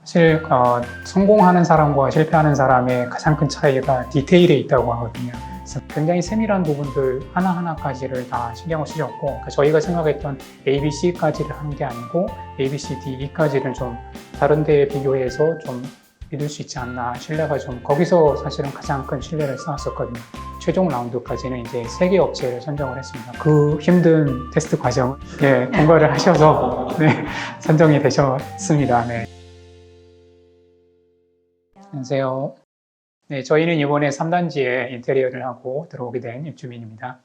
사실 성공하는 사람과 실패하는 사람의 가장 큰 차이가 디테일에 있다고 하거든요. 그래서 굉장히 세밀한 부분들 하나하나까지를 다 신경을 쓰셨고, 그러니까 저희가 생각했던 A, B, C까지를 한 게 아니고 A, B, C, D, E까지를 좀 다른 데에 비교해서 좀 믿을 수 있지 않나, 신뢰가 좀 거기서 사실은 가장 큰 신뢰를 쌓았었거든요. 최종 라운드까지는 이제 3개 업체를 선정을 했습니다. 그 힘든 테스트 과정을 통과를 하셔서 선정이 되셨습니다. 네. 안녕하세요. 네, 저희는 이번에 3단지에 인테리어를 하고 들어오게 된 입주민입니다.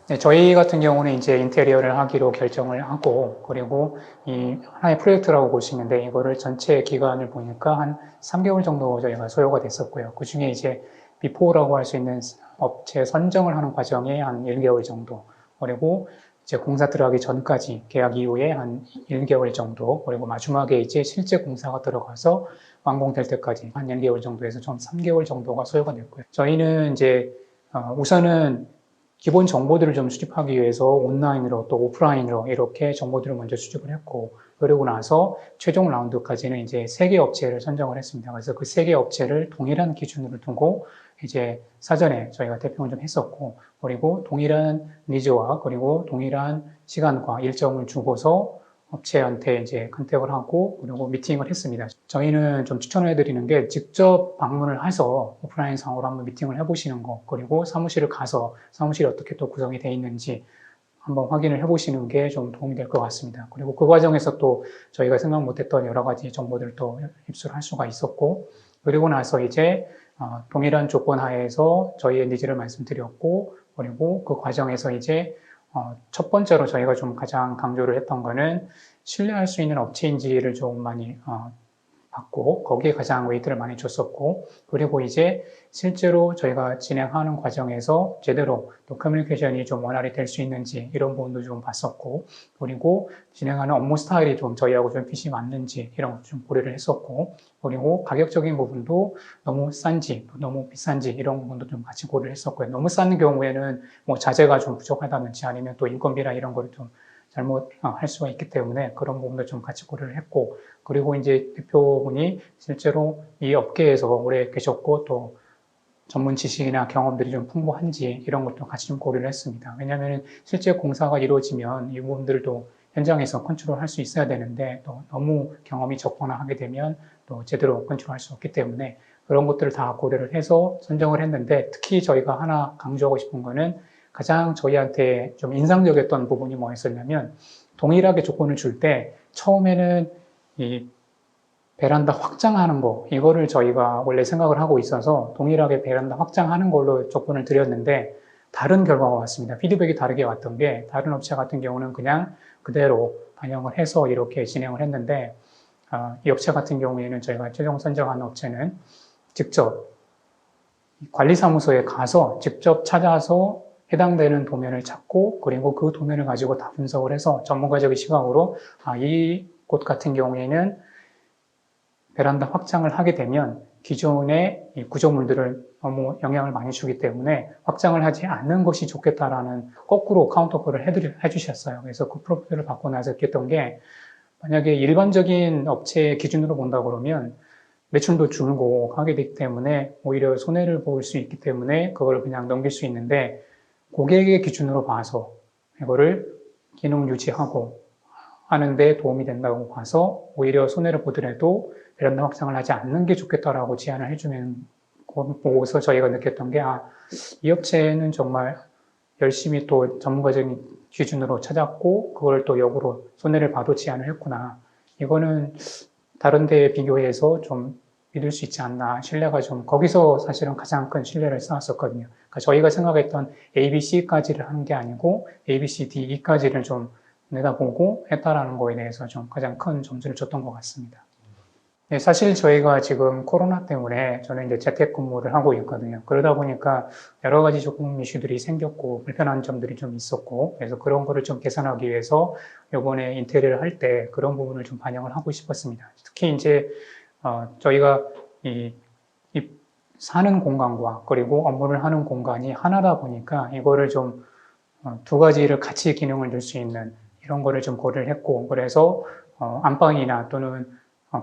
네, 저희 같은 경우는 이제 인테리어를 하기로 결정을 하고, 그리고 이 하나의 프로젝트라고 볼 수 있는데, 이거를 전체 기간을 보니까 한 3개월 정도 저희가 소요가 됐었고요. 그 중에 이제 비포라고 할 수 있는 업체 선정을 하는 과정에 한 1개월 정도, 그리고 이제 공사 들어가기 전까지 계약 이후에 한 1개월 정도, 그리고 마지막에 이제 실제 공사가 들어가서 완공될 때까지 한 1개월 정도에서 좀 3개월 정도가 소요가 됐고요. 저희는 이제 우선은 기본 정보들을 좀 수집하기 위해서 온라인으로 또 오프라인으로 이렇게 정보들을 먼저 수집을 했고, 그러고 나서 최종 라운드까지는 이제 3개 업체를 선정을 했습니다. 그래서 그 3개 업체를 동일한 기준으로 두고 이제 사전에 저희가 대평을 좀 했었고, 그리고 동일한 니즈와 그리고 동일한 시간과 일정을 주고서 업체한테 이제 컨택을 하고, 그리고 미팅을 했습니다. 저희는 좀 추천을 해드리는 게 직접 방문을 해서 오프라인 상으로 한번 미팅을 해보시는 거, 그리고 사무실을 가서 사무실이 어떻게 또 구성이 되어 있는지 한번 확인을 해보시는 게 좀 도움이 될 것 같습니다. 그리고 그 과정에서 또 저희가 생각 못했던 여러 가지 정보들도 입수를 할 수가 있었고, 그리고 나서 이제 동일한 조건 하에서 저희의 니즈를 말씀드렸고, 그리고 그 과정에서 이제 첫 번째로 저희가 좀 가장 강조를 했던 거는 신뢰할 수 있는 업체인지를 좀 많이 받고, 거기에 가장 웨이트를 많이 줬었고, 그리고 이제 실제로 저희가 진행하는 과정에서 제대로 또 커뮤니케이션이 좀 원활히 될 수 있는지 이런 부분도 좀 봤었고, 그리고 진행하는 업무 스타일이 좀 저희하고 좀 핏이 맞는지 이런 것도 좀 고려를 했었고, 그리고 가격적인 부분도 너무 싼지 또 너무 비싼지 이런 부분도 좀 같이 고려를 했었고요. 너무 싼 경우에는 뭐 자재가 좀 부족하다든지 아니면 또 인건비나 이런 거를 좀 잘못할 수가 있기 때문에 그런 부분도 좀 같이 고려를 했고, 그리고 이제 대표분이 실제로 이 업계에서 오래 계셨고 또 전문 지식이나 경험들이 좀 풍부한지 이런 것도 같이 좀 고려를 했습니다. 왜냐하면 실제 공사가 이루어지면 이 부분들도 현장에서 컨트롤할 수 있어야 되는데, 또 너무 경험이 적거나 하게 되면 또 제대로 컨트롤할 수 없기 때문에 그런 것들을 다 고려를 해서 선정을 했는데, 특히 저희가 하나 강조하고 싶은 거는 가장 저희한테 좀 인상적이었던 부분이 뭐였었냐면, 동일하게 조건을 줄 때 처음에는 이 베란다 확장하는 거, 이거를 저희가 원래 생각을 하고 있어서 동일하게 베란다 확장하는 걸로 조건을 드렸는데, 다른 결과가 왔습니다. 피드백이 다르게 왔던 게, 다른 업체 같은 경우는 그냥 그대로 반영을 해서 이렇게 진행을 했는데, 이 업체 같은 경우에는 저희가 최종 선정한 업체는 직접 관리사무소에 가서 직접 찾아서 해당되는 도면을 찾고, 그리고 그 도면을 가지고 다 분석을 해서 전문가적인 시각으로 이 곳 같은 경우에는 베란다 확장을 하게 되면 기존의 이 구조물들을 너무 영향을 많이 주기 때문에 확장을 하지 않는 것이 좋겠다라는 거꾸로 카운터콜을 해주셨어요. 그래서 그 프로포즈를 받고 나서 느꼈던 게, 만약에 일반적인 업체 기준으로 본다 그러면 매출도 줄고 하게 되기 때문에 오히려 손해를 볼 수 있기 때문에 그걸 그냥 넘길 수 있는데, 고객의 기준으로 봐서 이거를 기능 유지하고 하는데 도움이 된다고 봐서 오히려 손해를 보더라도 베란다 확장을 하지 않는 게 좋겠다라고 제안을 해주는 거 보고서 저희가 느꼈던 게, 이 업체는 정말 열심히 또 전문가적인 기준으로 찾았고 그걸 또 역으로 손해를 봐도 제안을 했구나. 이거는 다른 데에 비교해서 좀 믿을 수 있지 않나, 신뢰가 좀 거기서 사실은 가장 큰 신뢰를 쌓았었거든요. 그러니까 저희가 생각했던 A, B, C까지를 하는 게 아니고 A, B, C, D, E까지를 좀 내다보고 했다라는 거에 대해서 좀 가장 큰 점수를 줬던 것 같습니다. 네, 사실 저희가 지금 코로나 때문에 저는 이제 재택근무를 하고 있거든요. 그러다 보니까 여러 가지 조금 이슈들이 생겼고 불편한 점들이 좀 있었고, 그래서 그런 거를 좀 개선하기 위해서 이번에 인테리어를 할 때 그런 부분을 좀 반영을 하고 싶었습니다. 특히 이제 저희가 이 사는 공간과 그리고 업무를 하는 공간이 하나다 보니까 이거를 좀 두 가지를 같이 기능을 줄 수 있는 이런 거를 좀 고려를 했고, 그래서 안방이나 또는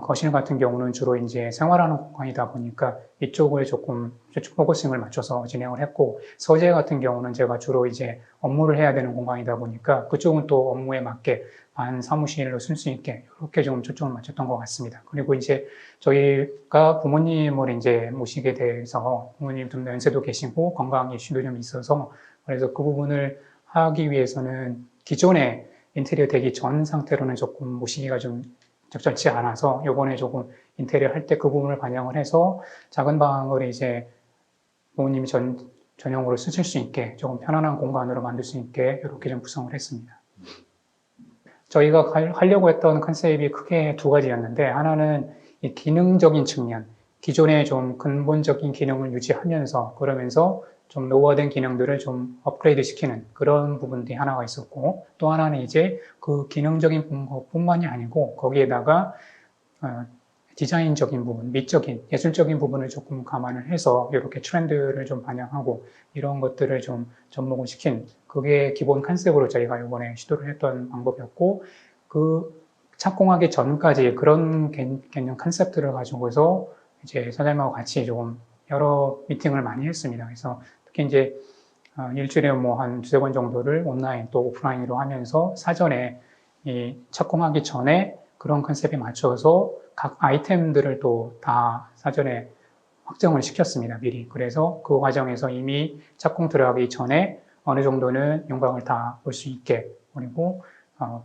거실 같은 경우는 주로 이제 생활하는 공간이다 보니까 이쪽을 조금 포커싱을 맞춰서 진행을 했고, 서재 같은 경우는 제가 주로 이제 업무를 해야 되는 공간이다 보니까 그쪽은 또 업무에 맞게 반 사무실로 쓸 수 있게 이렇게 좀 초점을 맞췄던 것 같습니다. 그리고 이제 저희가 부모님을 이제 모시게 돼서 부모님 좀 연세도 계시고 건강 이슈도 좀 있어서, 그래서 그 부분을 하기 위해서는 기존에 인테리어 되기 전 상태로는 조금 모시기가 좀 적절치 않아서 요번에 조금 인테리어 할 때 그 부분을 반영을 해서 작은 방을 이제 부모님이 전용으로 쓰실 수 있게 조금 편안한 공간으로 만들 수 있게 이렇게 좀 구성을 했습니다. 저희가 하려고 했던 컨셉이 크게 두 가지였는데, 하나는 이 기능적인 측면, 기존의 좀 근본적인 기능을 유지하면서 그러면서 좀 노후화된 기능들을 좀 업그레이드 시키는 그런 부분들이 하나가 있었고, 또 하나는 이제 그 기능적인 것뿐만이 아니고 거기에다가 디자인적인 부분, 미적인, 예술적인 부분을 조금 감안을 해서 이렇게 트렌드를 좀 반영하고 이런 것들을 좀 접목을 시킨, 그게 기본 컨셉으로 저희가 이번에 시도를 했던 방법이었고, 그 착공하기 전까지 그런 개념 컨셉들을 가지고서 이제 사장님하고 같이 조금 여러 미팅을 많이 했습니다. 그래서 특히 이제 일주일에 뭐 한 두세 번 정도를 온라인 또 오프라인으로 하면서 사전에 이 착공하기 전에 그런 컨셉에 맞춰서 각 아이템들을 또 다 사전에 확정을 시켰습니다, 미리. 그래서 그 과정에서 이미 착공 들어가기 전에 어느 정도는 영광을 다 볼 수 있게, 그리고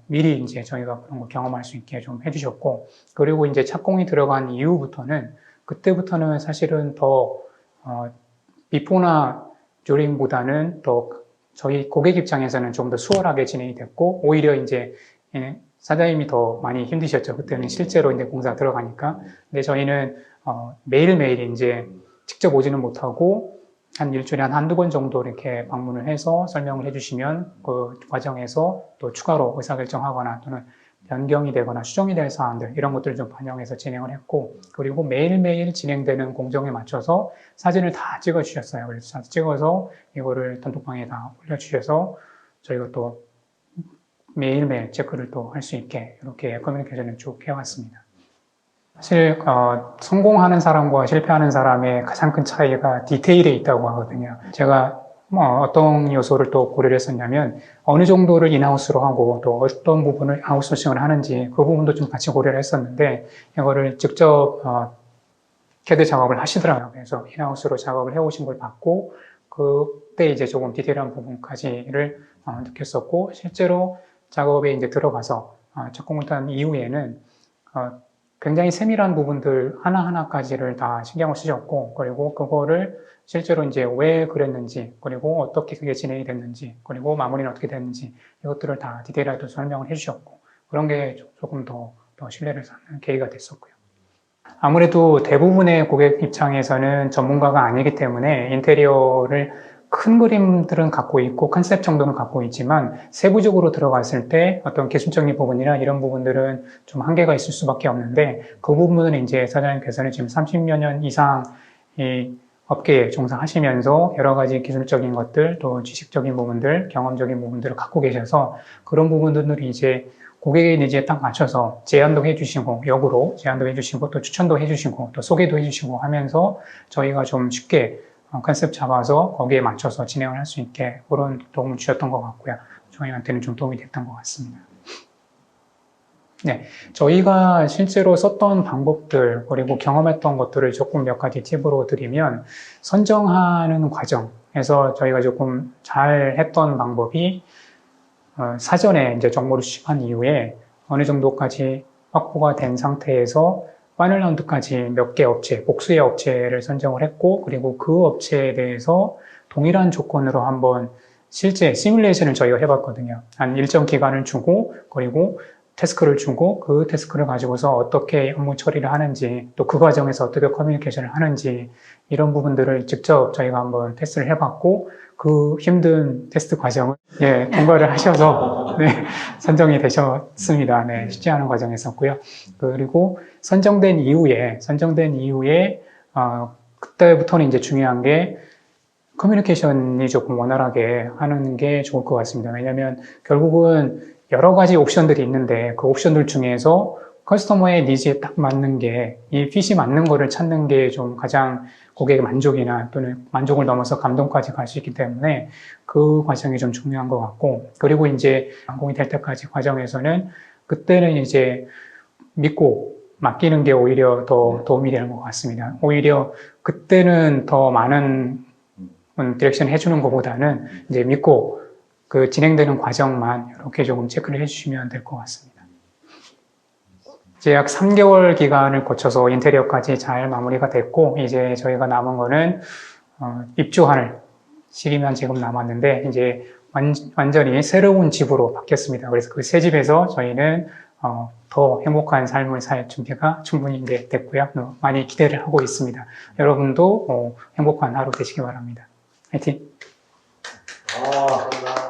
미리 이제 저희가 그런 거 경험할 수 있게 좀 해주셨고, 그리고 이제 착공이 들어간 이후부터는, 그때부터는 사실은 더 비포나 듀링보다는 더 저희 고객 입장에서는 좀 더 수월하게 진행이 됐고, 오히려 이제 사장님이 더 많이 힘드셨죠. 그때는 실제로 이제 공사 들어가니까. 근데 저희는 매일매일 이제 직접 오지는 못하고 한 일주일에 한두 번 정도 이렇게 방문을 해서 설명을 해주시면 그 과정에서 또 추가로 의사결정하거나 또는 변경이 되거나 수정이 될 사안들, 이런 것들을 좀 반영해서 진행을 했고, 그리고 매일매일 진행되는 공정에 맞춰서 사진을 다 찍어주셨어요. 그래서 찍어서 이거를 단톡방에 다 올려주셔서 저희가 또 매일매일 체크를 또 할 수 있게 이렇게 커뮤니케이션을 쭉 해왔습니다. 사실 성공하는 사람과 실패하는 사람의 가장 큰 차이가 디테일에 있다고 하거든요. 제가 어떤 요소를 또 고려를 했었냐면, 어느 정도를 인하우스로 하고 또 어떤 부분을 아웃소싱을 하는지 그 부분도 좀 같이 고려를 했었는데, 이거를 직접 CAD 작업을 하시더라고요. 그래서 인하우스로 작업을 해오신 걸 봤고, 그때 이제 조금 디테일한 부분까지를 느꼈었고, 실제로 작업에 이제 들어가서 착공을 한 이후에는 굉장히 세밀한 부분들 하나하나까지를 다 신경을 쓰셨고, 그리고 그거를 실제로 이제 왜 그랬는지, 그리고 어떻게 그게 진행이 됐는지, 그리고 마무리는 어떻게 됐는지, 이것들을 다 디테일하게 설명을 해주셨고, 그런 게 조금 더 신뢰를 쌓는 계기가 됐었고요. 아무래도 대부분의 고객 입장에서는 전문가가 아니기 때문에 인테리어를 큰 그림들은 갖고 있고 컨셉 정도는 갖고 있지만, 세부적으로 들어갔을 때 어떤 기술적인 부분이나 이런 부분들은 좀 한계가 있을 수밖에 없는데, 그 부분은 이제 사장님께서는 지금 30여 년 이상 이 업계에 종사하시면서 여러 가지 기술적인 것들, 또 지식적인 부분들, 경험적인 부분들을 갖고 계셔서 그런 부분들을 이제 고객의 니즈에 딱 맞춰서 제안도 해주시고, 역으로 제안도 해주시고, 또 추천도 해주시고, 또 소개도 해주시고 하면서 저희가 좀 쉽게 컨셉 잡아서 거기에 맞춰서 진행을 할 수 있게 그런 도움을 주셨던 것 같고요. 저희한테는 좀 도움이 됐던 것 같습니다. 네, 저희가 실제로 썼던 방법들, 그리고 경험했던 것들을 조금 몇 가지 팁으로 드리면, 선정하는 과정에서 저희가 조금 잘 했던 방법이, 사전에 이제 정보를 수집한 이후에 어느 정도까지 확보가 된 상태에서 파이널 라운드까지 몇 개 업체, 복수의 업체를 선정을 했고, 그리고 그 업체에 대해서 동일한 조건으로 한번 실제 시뮬레이션을 저희가 해봤거든요. 한 일정 기간을 주고, 그리고 태스크를 주고, 그 태스크를 가지고서 어떻게 업무 처리를 하는지, 또 그 과정에서 어떻게 커뮤니케이션을 하는지, 이런 부분들을 직접 저희가 한번 테스트를 해봤고, 그 힘든 테스트 과정을 통과를 하셔서 선정이 되셨습니다. 네, 쉽지 않은 과정이었고요. 그리고 선정된 이후에 그때부터는 이제 중요한 게 커뮤니케이션이 조금 원활하게 하는 게 좋을 것 같습니다. 왜냐하면 결국은 여러 가지 옵션들이 있는데 그 옵션들 중에서 커스터머의 니즈에 딱 맞는 게 이 핏이 맞는 거를 찾는 게 좀 가장 고객의 만족이나 또는 만족을 넘어서 감동까지 갈 수 있기 때문에 그 과정이 좀 중요한 것 같고, 그리고 이제 완공이 될 때까지 과정에서는 그때는 이제 믿고 맡기는 게 오히려 더 도움이 되는 것 같습니다. 오히려 그때는 더 많은 디렉션 해주는 것보다는 이제 믿고 그 진행되는 과정만 이렇게 조금 체크를 해주시면 될 것 같습니다. 이제 약 3개월 기간을 거쳐서 인테리어까지 잘 마무리가 됐고, 이제 저희가 남은 거는 입주할 시기만 지금 남았는데, 이제 완전히 새로운 집으로 바뀌었습니다. 그래서 그 새 집에서 저희는 더 행복한 삶을 살 준비가 충분히 이제 됐고요. 많이 기대를 하고 있습니다. 여러분도 행복한 하루 되시기 바랍니다. 화이팅! 감사합니다.